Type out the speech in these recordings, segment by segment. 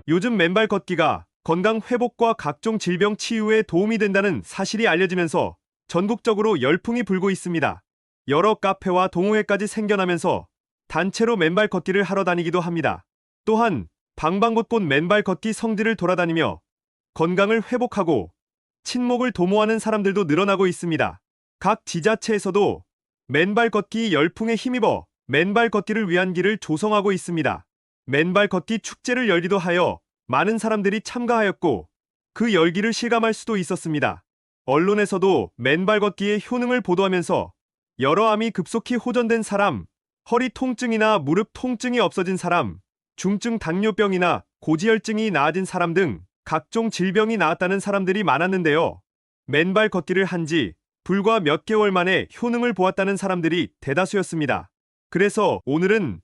요즘 맨발 걷기가 건강 회복과 각종 질병 치유에 도움이 된다는 사실이 알려지면서 전국적으로 열풍이 불고 있습니다. 여러 카페와 동호회까지 생겨나면서 단체로 맨발 걷기를 하러 다니기도 합니다. 또한 방방곳곳 맨발 걷기 성지를 돌아다니며 건강을 회복하고 친목을 도모하는 사람들도 늘어나고 있습니다. 각 지자체에서도 맨발 걷기 열풍에 힘입어 맨발 걷기를 위한 길을 조성하고 있습니다. 맨발 걷기 축제를 열기도 하여 많은 사람들이 참가하였고 그 열기를 실감할 수도 있었습니다. 언론에서도 맨발 걷기의 효능을 보도하면서 여러 암이 급속히 호전된 사람, 허리 통증이나 무릎 통증이 없어진 사람, 중증 당뇨병이나 고지혈증이 나아진 사람 등 각종 질병이 나았다는 사람들이 많았는데요. 맨발 걷기를 한 지 불과 몇 개월 만에 효능을 보았다는 사람들이 대다수였습니다. 그래서 오늘은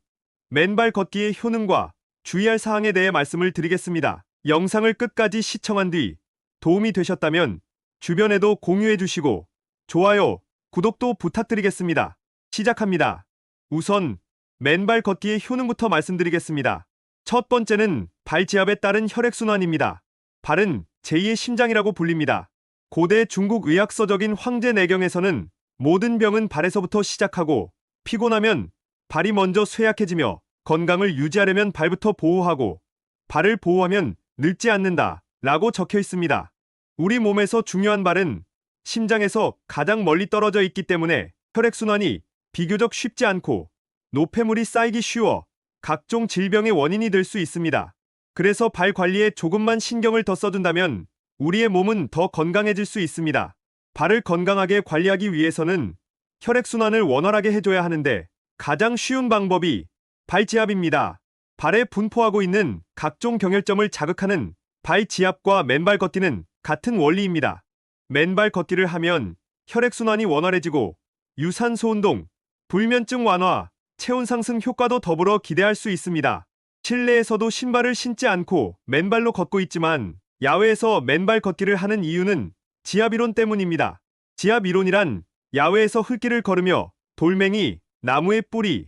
맨발 걷기의 효능과 주의할 사항에 대해 말씀을 드리겠습니다. 영상을 끝까지 시청한 뒤 도움이 되셨다면 주변에도 공유해 주시고 좋아요, 구독도 부탁드리겠습니다. 시작합니다. 우선 맨발 걷기의 효능부터 말씀드리겠습니다. 첫 번째는 발지압에 따른 혈액순환입니다. 발은 제2의 심장이라고 불립니다. 고대 중국 의학서적인 황제내경에서는 모든 병은 발에서부터 시작하고 피곤하면 발이 먼저 쇠약해지며 건강을 유지하려면 발부터 보호하고 발을 보호하면 늙지 않는다 라고 적혀 있습니다. 우리 몸에서 중요한 발은 심장에서 가장 멀리 떨어져 있기 때문에 혈액순환이 비교적 쉽지 않고 노폐물이 쌓이기 쉬워 각종 질병의 원인이 될 수 있습니다. 그래서 발 관리에 조금만 신경을 더 써준다면 우리의 몸은 더 건강해질 수 있습니다. 발을 건강하게 관리하기 위해서는 혈액순환을 원활하게 해줘야 하는데 가장 쉬운 방법이 발지압입니다. 발에 분포하고 있는 각종 경혈점을 자극하는 발지압과 맨발 걷기는 같은 원리입니다. 맨발 걷기를 하면 혈액순환이 원활해지고 유산소 운동, 불면증 완화, 체온 상승 효과도 더불어 기대할 수 있습니다. 실내에서도 신발을 신지 않고 맨발로 걷고 있지만 야외에서 맨발 걷기를 하는 이유는 지압이론 때문입니다. 지압이론이란 야외에서 흙길을 걸으며 돌멩이, 나무의 뿌리,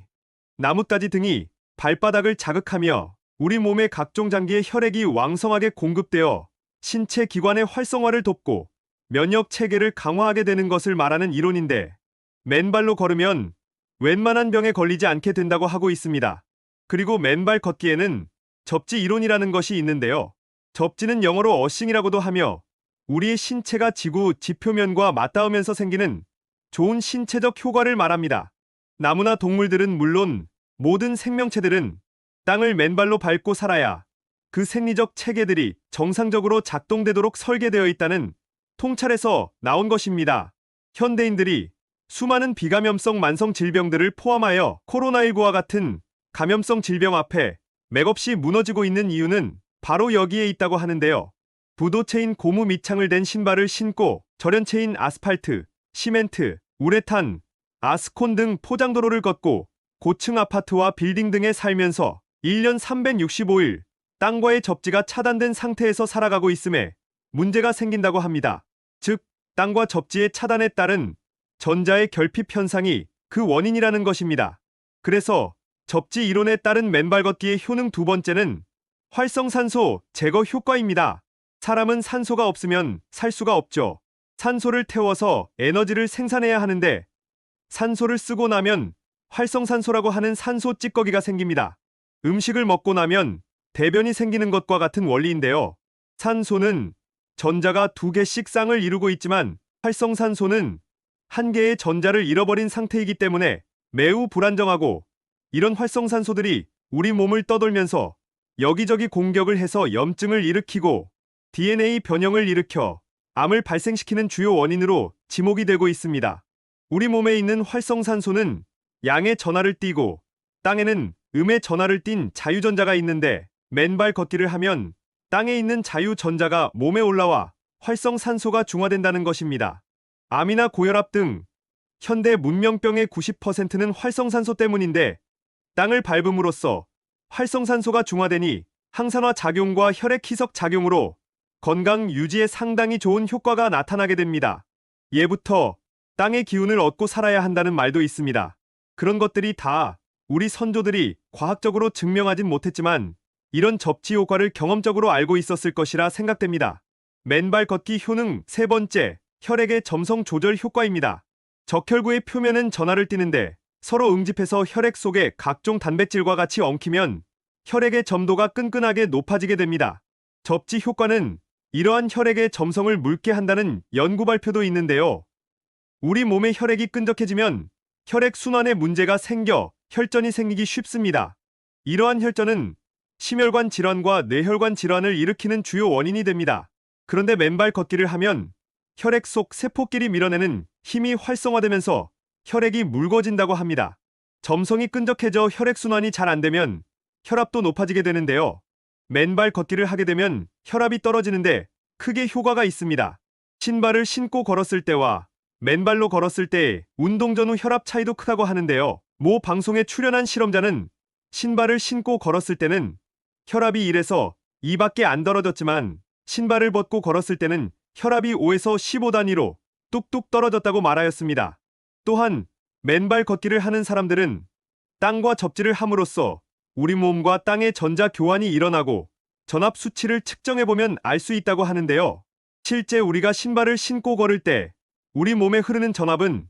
나뭇가지 등이 발바닥을 자극하며 우리 몸의 각종 장기에 혈액이 왕성하게 공급되어 신체 기관의 활성화를 돕고 면역 체계를 강화하게 되는 것을 말하는 이론인데 맨발로 걸으면 웬만한 병에 걸리지 않게 된다고 하고 있습니다. 그리고 맨발 걷기에는 접지 이론이라는 것이 있는데요. 접지는 영어로 어싱이라고도 하며 우리의 신체가 지구 지표면과 맞닿으면서 생기는 좋은 신체적 효과를 말합니다. 나무나 동물들은 물론 모든 생명체들은 땅을 맨발로 밟고 살아야 그 생리적 체계들이 정상적으로 작동되도록 설계되어 있다는 통찰에서 나온 것입니다. 현대인들이 수많은 비감염성 만성 질병들을 포함하여 코로나19와 같은 감염성 질병 앞에 맥없이 무너지고 있는 이유는 바로 여기에 있다고 하는데요. 부도체인 고무 밑창을 댄 신발을 신고 절연체인 아스팔트, 시멘트, 우레탄, 아스콘 등 포장도로를 걷고 고층 아파트와 빌딩 등에 살면서 1년 365일 땅과의 접지가 차단된 상태에서 살아가고 있음에 문제가 생긴다고 합니다. 즉, 땅과 접지의 차단에 따른 전자의 결핍 현상이 그 원인이라는 것입니다. 그래서 접지 이론에 따른 맨발 걷기의 효능 두 번째는 활성산소 제거 효과입니다. 사람은 산소가 없으면 살 수가 없죠. 산소를 태워서 에너지를 생산해야 하는데 산소를 쓰고 나면 활성산소라고 하는 산소 찌꺼기가 생깁니다. 음식을 먹고 나면 대변이 생기는 것과 같은 원리인데요. 산소는 전자가 두 개씩 쌍을 이루고 있지만 활성산소는 한 개의 전자를 잃어버린 상태이기 때문에 매우 불안정하고 이런 활성산소들이 우리 몸을 떠돌면서 여기저기 공격을 해서 염증을 일으키고 DNA 변형을 일으켜 암을 발생시키는 주요 원인으로 지목이 되고 있습니다. 우리 몸에 있는 활성산소는 양의 전하를 띠고 땅에는 음의 전하를 띤 자유전자가 있는데 맨발 걷기를 하면 땅에 있는 자유전자가 몸에 올라와 활성산소가 중화된다는 것입니다. 암이나 고혈압 등 현대 문명병의 90%는 활성산소 때문인데 땅을 밟음으로써 활성산소가 중화되니 항산화 작용과 혈액 희석 작용으로 건강 유지에 상당히 좋은 효과가 나타나게 됩니다. 예부터 땅의 기운을 얻고 살아야 한다는 말도 있습니다. 그런 것들이 다 우리 선조들이 과학적으로 증명하진 못했지만 이런 접지 효과를 경험적으로 알고 있었을 것이라 생각됩니다. 맨발 걷기 효능 세 번째, 혈액의 점성 조절 효과입니다. 적혈구의 표면은 전하를 띠는데 서로 응집해서 혈액 속에 각종 단백질과 같이 엉키면 혈액의 점도가 끈끈하게 높아지게 됩니다. 접지 효과는 이러한 혈액의 점성을 묽게 한다는 연구 발표도 있는데요. 우리 몸의 혈액이 끈적해지면 혈액 순환에 문제가 생겨 혈전이 생기기 쉽습니다. 이러한 혈전은 심혈관 질환과 뇌혈관 질환을 일으키는 주요 원인이 됩니다. 그런데 맨발 걷기를 하면 혈액 속 세포끼리 밀어내는 힘이 활성화되면서 혈액이 묽어진다고 합니다. 점성이 끈적해져 혈액순환이 잘 안되면 혈압도 높아지게 되는데요. 맨발 걷기를 하게 되면 혈압이 떨어지는데 크게 효과가 있습니다. 신발을 신고 걸었을 때와 맨발로 걸었을 때의 운동 전후 혈압 차이도 크다고 하는데요. 모 방송에 출연한 실험자는 신발을 신고 걸었을 때는 혈압이 1에서 2밖에 안 떨어졌지만 신발을 벗고 걸었을 때는 혈압이 5에서 15 단위로 뚝뚝 떨어졌다고 말하였습니다. 또한 맨발 걷기를 하는 사람들은 땅과 접지를 함으로써 우리 몸과 땅의 전자 교환이 일어나고 전압 수치를 측정해보면 알 수 있다고 하는데요. 실제 우리가 신발을 신고 걸을 때 우리 몸에 흐르는 전압은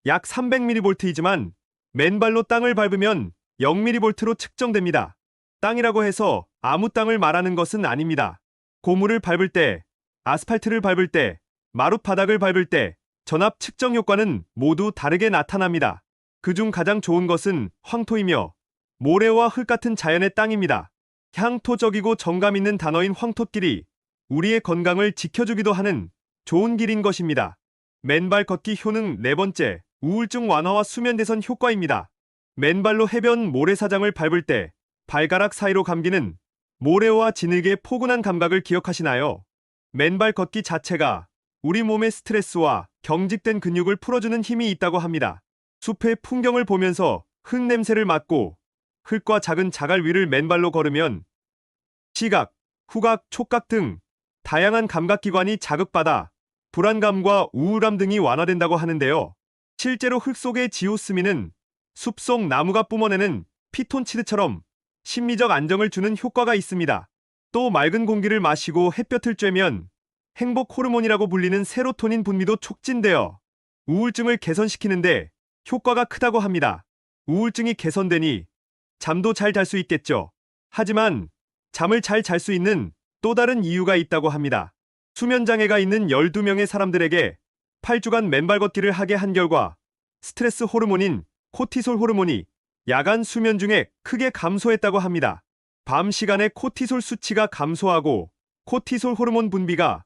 약 300mV이지만 맨발로 땅을 밟으면 0mV로 측정됩니다. 땅이라고 해서 아무 땅을 말하는 것은 아닙니다. 고무를 밟을 때, 아스팔트를 밟을 때, 마룻바닥을 밟을 때 전압 측정 효과는 모두 다르게 나타납니다. 그중 가장 좋은 것은 황토이며 모래와 흙 같은 자연의 땅입니다. 향토적이고 정감 있는 단어인 황토길이 우리의 건강을 지켜주기도 하는 좋은 길인 것입니다. 맨발 걷기 효능 네 번째, 우울증 완화와 수면 개선 효과입니다. 맨발로 해변 모래사장을 밟을 때 발가락 사이로 감기는 모래와 진흙의 포근한 감각을 기억하시나요? 맨발 걷기 자체가 우리 몸의 스트레스와 경직된 근육을 풀어주는 힘이 있다고 합니다. 숲의 풍경을 보면서 흙 냄새를 맡고 흙과 작은 자갈 위를 맨발로 걸으면 시각, 후각, 촉각 등 다양한 감각기관이 자극받아 불안감과 우울함 등이 완화된다고 하는데요. 실제로 흙 속의 지오스민은 숲속 나무가 뿜어내는 피톤치드처럼 심리적 안정을 주는 효과가 있습니다. 또 맑은 공기를 마시고 햇볕을 쬐면 행복 호르몬이라고 불리는 세로토닌 분비도 촉진되어 우울증을 개선시키는데 효과가 크다고 합니다. 우울증이 개선되니 잠도 잘 잘 수 있겠죠. 하지만 잠을 잘 잘 수 있는 또 다른 이유가 있다고 합니다. 수면장애가 있는 12명의 사람들에게 8주간 맨발 걷기를 하게 한 결과 스트레스 호르몬인 코티솔 호르몬이 야간 수면 중에 크게 감소했다고 합니다. 밤 시간에 코티솔 수치가 감소하고 코티솔 호르몬 분비가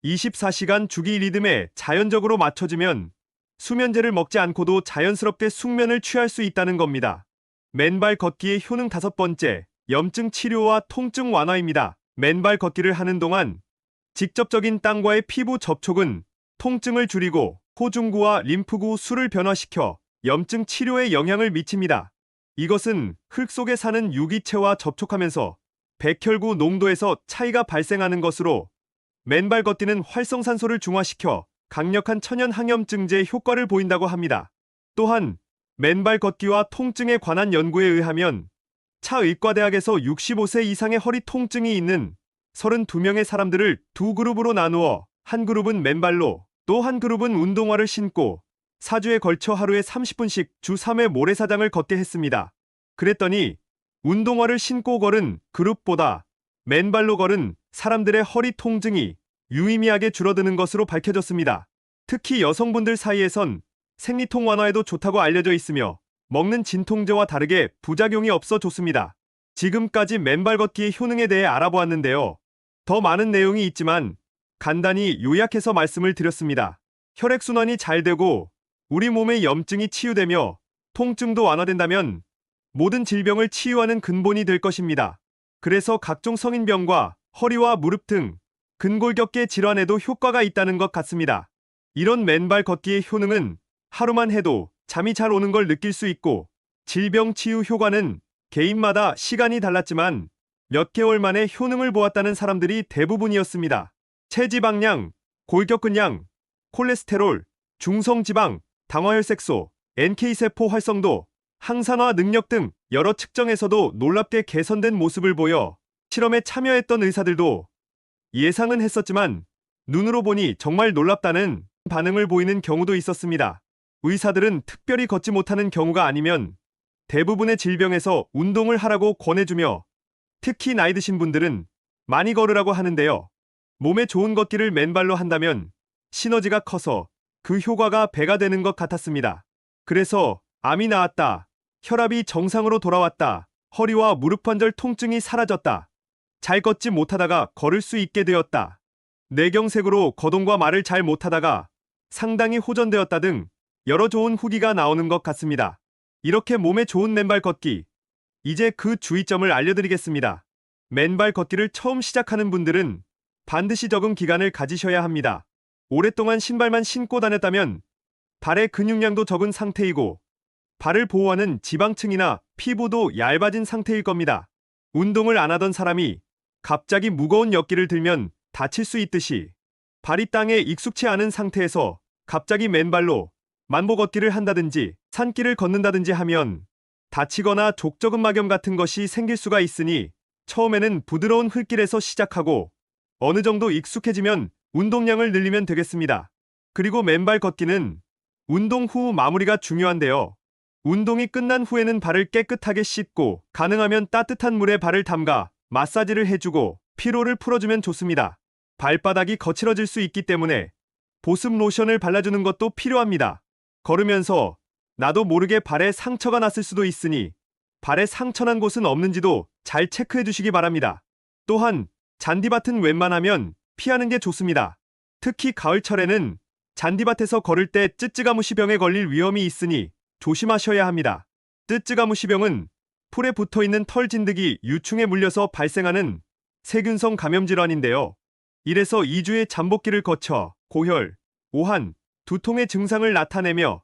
24시간 주기 리듬에 자연적으로 맞춰지면 수면제를 먹지 않고도 자연스럽게 숙면을 취할 수 있다는 겁니다. 맨발 걷기의 효능 다섯 번째, 염증 치료와 통증 완화입니다. 맨발 걷기를 하는 동안 직접적인 땅과의 피부 접촉은 통증을 줄이고 호중구와 림프구 수를 변화시켜 염증 치료에 영향을 미칩니다. 이것은 흙 속에 사는 유기체와 접촉하면서 백혈구 농도에서 차이가 발생하는 것으로 맨발 걷기는 활성산소를 중화시켜 강력한 천연 항염증제 효과를 보인다고 합니다. 또한 맨발 걷기와 통증에 관한 연구에 의하면 차의과대학에서 65세 이상의 허리 통증이 있는 32명의 사람들을 두 그룹으로 나누어 한 그룹은 맨발로 또 한 그룹은 운동화를 신고 4주에 걸쳐 하루에 30분씩 주 3회 모래사장을 걷게 했습니다. 그랬더니 운동화를 신고 걸은 그룹보다 맨발로 걸은 사람들의 허리 통증이 유의미하게 줄어드는 것으로 밝혀졌습니다. 특히 여성분들 사이에선 생리통 완화에도 좋다고 알려져 있으며 먹는 진통제와 다르게 부작용이 없어 좋습니다. 지금까지 맨발 걷기의 효능에 대해 알아보았는데요. 더 많은 내용이 있지만 간단히 요약해서 말씀을 드렸습니다. 혈액순환이 잘 되고 우리 몸의 염증이 치유되며 통증도 완화된다면 모든 질병을 치유하는 근본이 될 것입니다. 그래서 각종 성인병과 허리와 무릎 등 근골격계 질환에도 효과가 있다는 것 같습니다. 이런 맨발 걷기의 효능은 하루만 해도 잠이 잘 오는 걸 느낄 수 있고 질병 치유 효과는 개인마다 시간이 달랐지만 몇 개월 만에 효능을 보았다는 사람들이 대부분이었습니다. 체지방량, 골격근량, 콜레스테롤, 중성지방, 당화혈색소, NK세포 활성도, 항산화 능력 등 여러 측정에서도 놀랍게 개선된 모습을 보여 실험에 참여했던 의사들도 예상은 했었지만 눈으로 보니 정말 놀랍다는 반응을 보이는 경우도 있었습니다. 의사들은 특별히 걷지 못하는 경우가 아니면 대부분의 질병에서 운동을 하라고 권해주며 특히 나이 드신 분들은 많이 걸으라고 하는데요. 몸에 좋은 걷기를 맨발로 한다면 시너지가 커서 그 효과가 배가 되는 것 같았습니다. 그래서 암이 나았다, 혈압이 정상으로 돌아왔다, 허리와 무릎 관절 통증이 사라졌다, 잘 걷지 못하다가 걸을 수 있게 되었다, 뇌경색으로 거동과 말을 잘 못하다가 상당히 호전되었다 등 여러 좋은 후기가 나오는 것 같습니다. 이렇게 몸에 좋은 맨발 걷기, 이제 그 주의점을 알려드리겠습니다. 맨발 걷기를 처음 시작하는 분들은 반드시 적응 기간을 가지셔야 합니다. 오랫동안 신발만 신고 다녔다면 발의 근육량도 적은 상태이고 발을 보호하는 지방층이나 피부도 얇아진 상태일 겁니다. 운동을 안 하던 사람이 갑자기 무거운 역기를 들면 다칠 수 있듯이 발이 땅에 익숙치 않은 상태에서 갑자기 맨발로 만보 걷기를 한다든지 산길을 걷는다든지 하면 다치거나 족저근막염 같은 것이 생길 수가 있으니 처음에는 부드러운 흙길에서 시작하고 어느 정도 익숙해지면 운동량을 늘리면 되겠습니다. 그리고 맨발 걷기는 운동 후 마무리가 중요한데요. 운동이 끝난 후에는 발을 깨끗하게 씻고 가능하면 따뜻한 물에 발을 담가 마사지를 해주고 피로를 풀어주면 좋습니다. 발바닥이 거칠어질 수 있기 때문에 보습 로션을 발라주는 것도 필요합니다. 걸으면서 나도 모르게 발에 상처가 났을 수도 있으니 발에 상처난 곳은 없는지도 잘 체크해 주시기 바랍니다. 또한 잔디밭은 웬만하면 피하는 게 좋습니다. 특히 가을철에는 잔디밭에서 걸을 때 쯔쯔가무시병에 걸릴 위험이 있으니 조심하셔야 합니다. 쯔쯔가무시병은 풀에 붙어있는 털 진드기 유충에 물려서 발생하는 세균성 감염 질환인데요. 1에서 2주의 잠복기를 거쳐 고혈, 오한, 두통의 증상을 나타내며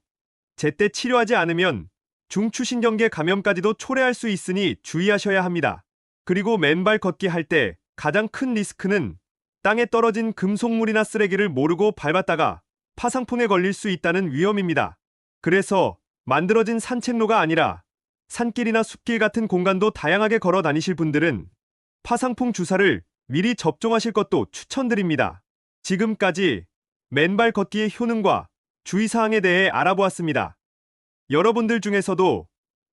제때 치료하지 않으면 중추신경계 감염까지도 초래할 수 있으니 주의하셔야 합니다. 그리고 맨발 걷기 할 때 가장 큰 리스크는 땅에 떨어진 금속물이나 쓰레기를 모르고 밟았다가 파상풍에 걸릴 수 있다는 위험입니다. 그래서 만들어진 산책로가 아니라 산길이나 숲길 같은 공간도 다양하게 걸어 다니실 분들은 파상풍 주사를 미리 접종하실 것도 추천드립니다. 지금까지 맨발 걷기의 효능과 주의사항에 대해 알아보았습니다. 여러분들 중에서도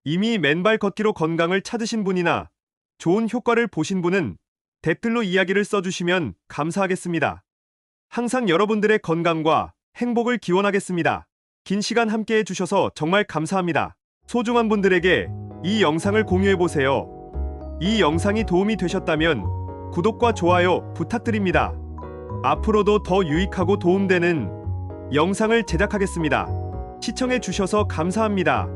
이미 맨발 걷기로 건강을 찾으신 분이나 좋은 효과를 보신 분은 댓글로 이야기를 써주시면 감사하겠습니다. 항상 여러분들의 건강과 행복을 기원하겠습니다. 긴 시간 함께 해주셔서 정말 감사합니다. 소중한 분들에게 이 영상을 공유해보세요. 이 영상이 도움이 되셨다면 구독과 좋아요 부탁드립니다. 앞으로도 더 유익하고 도움되는 영상을 제작하겠습니다. 시청해주셔서 감사합니다.